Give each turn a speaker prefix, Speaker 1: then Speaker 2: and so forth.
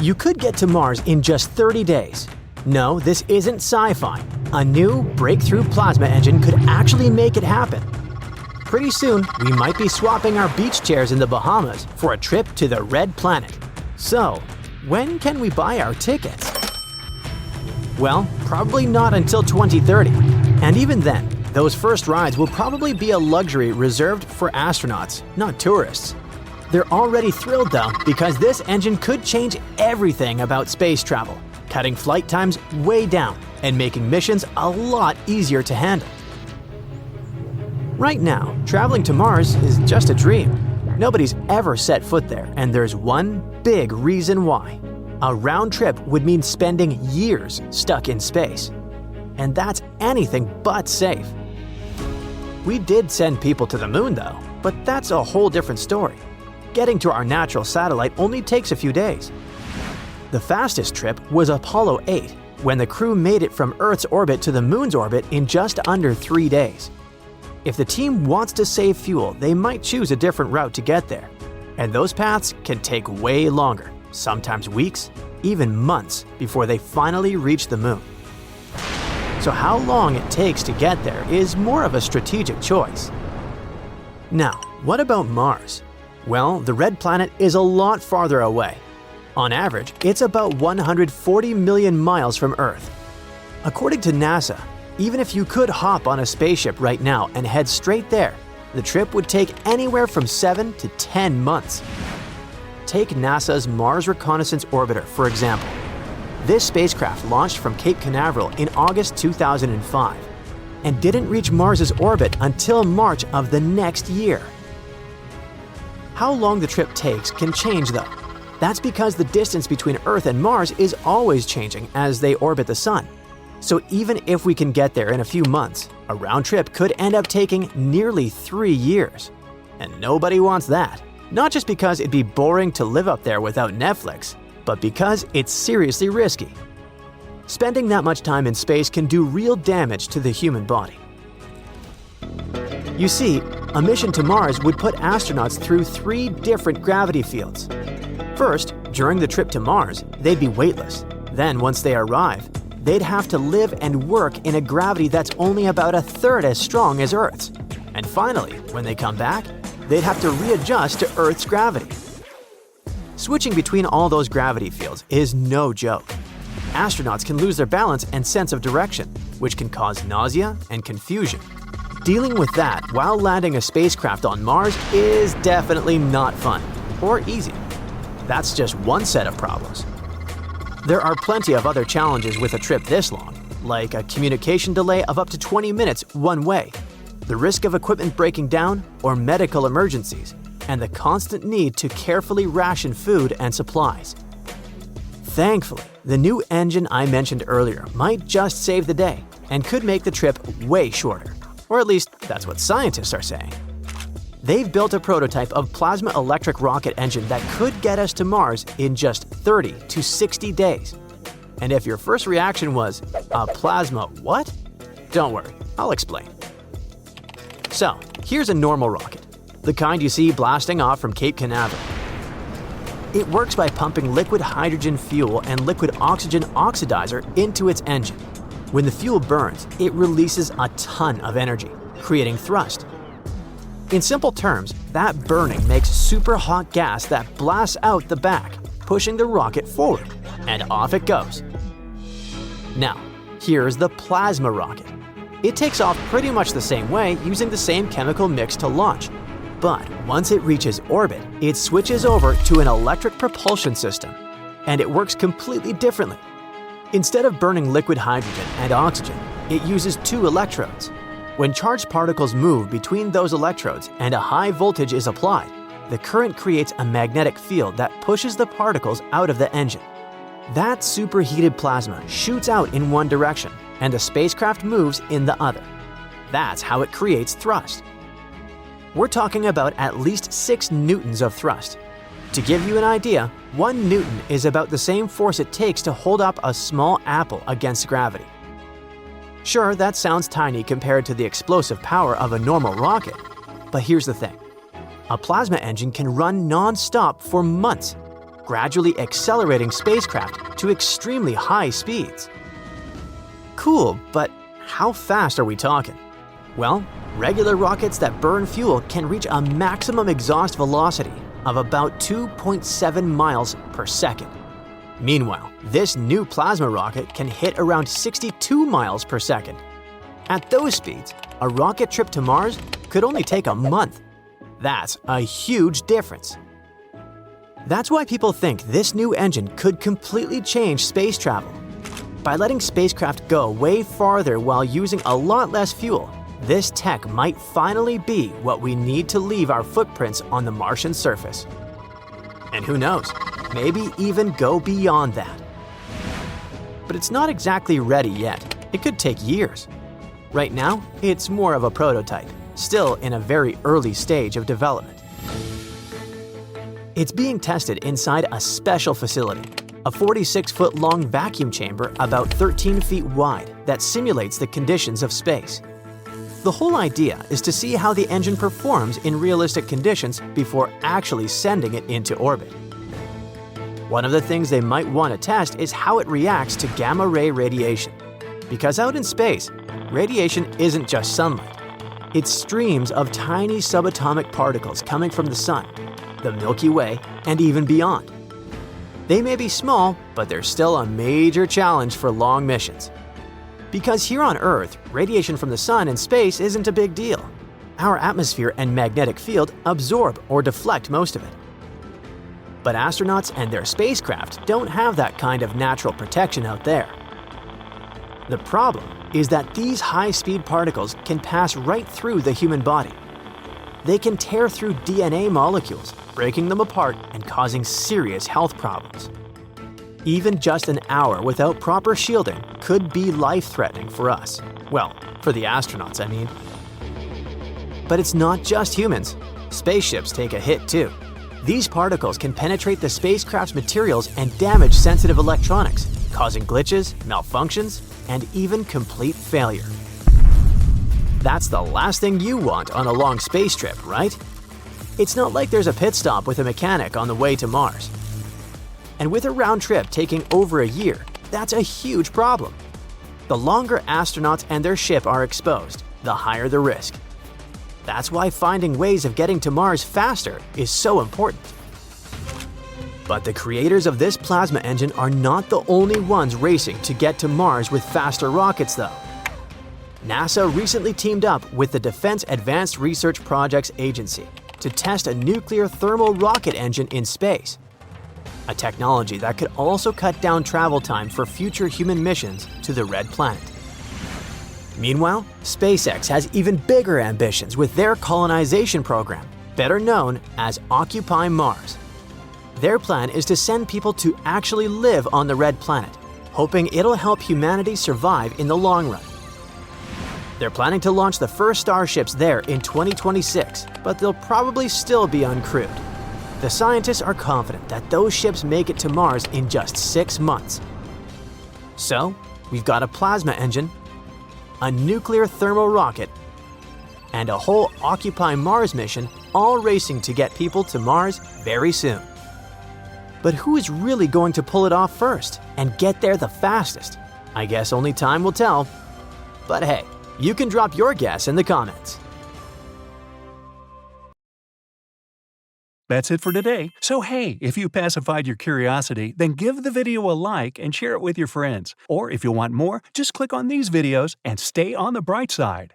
Speaker 1: You could get to Mars in just 30 days. No, this isn't sci-fi. A new, breakthrough plasma engine could actually make it happen. Pretty soon, we might be swapping our beach chairs in the Bahamas for a trip to the Red Planet. So, when can we buy our tickets? Well, probably not until 2030. And even then, those first rides will probably be a luxury reserved for astronauts, not tourists. They're already thrilled though, because this engine could change everything about space travel, cutting flight times way down and making missions a lot easier to handle. Right now, traveling to Mars is just a dream. Nobody's ever set foot there, and there's one big reason why. A round trip would mean spending years stuck in space. And that's anything but safe. We did send people to the moon though, but that's a whole different story. Getting to our natural satellite only takes a few days. The fastest trip was Apollo 8, when the crew made it from Earth's orbit to the moon's orbit in just under 3 days. If the team wants to save fuel, they might choose a different route to get there. And those paths can take way longer, sometimes weeks, even months, before they finally reach the moon. So how long it takes to get there is more of a strategic choice. Now, what about Mars? Well, the Red Planet is a lot farther away. On average, it's about 140 million miles from Earth. According to NASA, even if you could hop on a spaceship right now and head straight there, the trip would take anywhere from 7 to 10 months. Take NASA's Mars Reconnaissance Orbiter, for example. This spacecraft launched from Cape Canaveral in August 2005 and didn't reach Mars's orbit until March of the next year. How long the trip takes can change though. That's because the distance between Earth and Mars is always changing as they orbit the Sun. So even if we can get there in a few months, a round trip could end up taking nearly 3 years. And nobody wants that. Not just because it'd be boring to live up there without Netflix, but because it's seriously risky. Spending that much time in space can do real damage to the human body. You see, a mission to Mars would put astronauts through 3 different gravity fields. First, during the trip to Mars, they'd be weightless. Then, once they arrive, they'd have to live and work in a gravity that's only about 1/3 as strong as Earth's. And finally, when they come back, they'd have to readjust to Earth's gravity. Switching between all those gravity fields is no joke. Astronauts can lose their balance and sense of direction, which can cause nausea and confusion. Dealing with that while landing a spacecraft on Mars is definitely not fun or easy. That's just one set of problems. There are plenty of other challenges with a trip this long, like a communication delay of up to 20 minutes one way, the risk of equipment breaking down or medical emergencies, and the constant need to carefully ration food and supplies. Thankfully, the new engine I mentioned earlier might just save the day and could make the trip way shorter. Or at least, that's what scientists are saying. They've built a prototype of plasma electric rocket engine that could get us to Mars in just 30 to 60 days. And if your first reaction was, a plasma what? Don't worry, I'll explain. So, here's a normal rocket, the kind you see blasting off from Cape Canaveral. It works by pumping liquid hydrogen fuel and liquid oxygen oxidizer into its engine. When the fuel burns, it releases a ton of energy, creating thrust. In simple terms, that burning makes super hot gas that blasts out the back, pushing the rocket forward, and off it goes. Now, here's the plasma rocket. It takes off pretty much the same way using the same chemical mix to launch. But once it reaches orbit, it switches over to an electric propulsion system, and it works completely differently. Instead of burning liquid hydrogen and oxygen, it uses 2 electrodes. When charged particles move between those electrodes and a high voltage is applied, the current creates a magnetic field that pushes the particles out of the engine. That superheated plasma shoots out in one direction, and the spacecraft moves in the other. That's how it creates thrust. We're talking about at least 6 newtons of thrust. To give you an idea, 1 newton is about the same force it takes to hold up a small apple against gravity. Sure, that sounds tiny compared to the explosive power of a normal rocket, but here's the thing. A plasma engine can run non-stop for months. gradually accelerating spacecraft to extremely high speeds. Cool, but how fast are we talking? Well, regular rockets that burn fuel can reach a maximum exhaust velocity of about 2.7 miles per second. Meanwhile, this new plasma rocket can hit around 62 miles per second. At those speeds, a rocket trip to Mars could only take a month. That's a huge difference. That's why people think this new engine could completely change space travel. By letting spacecraft go way farther while using a lot less fuel, this tech might finally be what we need to leave our footprints on the Martian surface. And who knows, maybe even go beyond that. But it's not exactly ready yet. It could take years. Right now, it's more of a prototype, still in a very early stage of development. It's being tested inside a special facility, a 46-foot-long vacuum chamber about 13 feet wide that simulates the conditions of space. The whole idea is to see how the engine performs in realistic conditions before actually sending it into orbit. One of the things they might want to test is how it reacts to gamma-ray radiation. Because out in space, radiation isn't just sunlight. It's streams of tiny subatomic particles coming from the Sun, the Milky Way, and even beyond. They may be small, but they're still a major challenge for long missions. Because here on Earth, radiation from the Sun and space isn't a big deal. Our atmosphere and magnetic field absorb or deflect most of it. But astronauts and their spacecraft don't have that kind of natural protection out there. The problem is that these high-speed particles can pass right through the human body. They can tear through DNA molecules, breaking them apart and causing serious health problems. Even just an hour without proper shielding could be life-threatening for us. Well, for the astronauts, I mean. But it's not just humans. Spaceships take a hit too. These particles can penetrate the spacecraft's materials and damage sensitive electronics, causing glitches, malfunctions, and even complete failure. That's the last thing you want on a long space trip, right? It's not like there's a pit stop with a mechanic on the way to Mars. And with a round trip taking over a year, that's a huge problem. The longer astronauts and their ship are exposed, the higher the risk. That's why finding ways of getting to Mars faster is so important. But the creators of this plasma engine are not the only ones racing to get to Mars with faster rockets, though. NASA recently teamed up with the Defense Advanced Research Projects Agency to test a nuclear thermal rocket engine in space, a technology that could also cut down travel time for future human missions to the Red Planet. Meanwhile, SpaceX has even bigger ambitions with their colonization program, better known as Occupy Mars. Their plan is to send people to actually live on the Red Planet, hoping it'll help humanity survive in the long run. They're planning to launch the first starships there in 2026, but they'll probably still be uncrewed. The scientists are confident that those ships make it to Mars in just 6 months. So, we've got a plasma engine, a nuclear thermal rocket, and a whole Occupy Mars mission all racing to get people to Mars very soon. But who is really going to pull it off first and get there the fastest? I guess only time will tell. But hey, you can drop your guess in the comments.
Speaker 2: That's it for today. So hey, if you pacified your curiosity, then give the video a like and share it with your friends. Or if you want more, just click on these videos and stay on the bright side.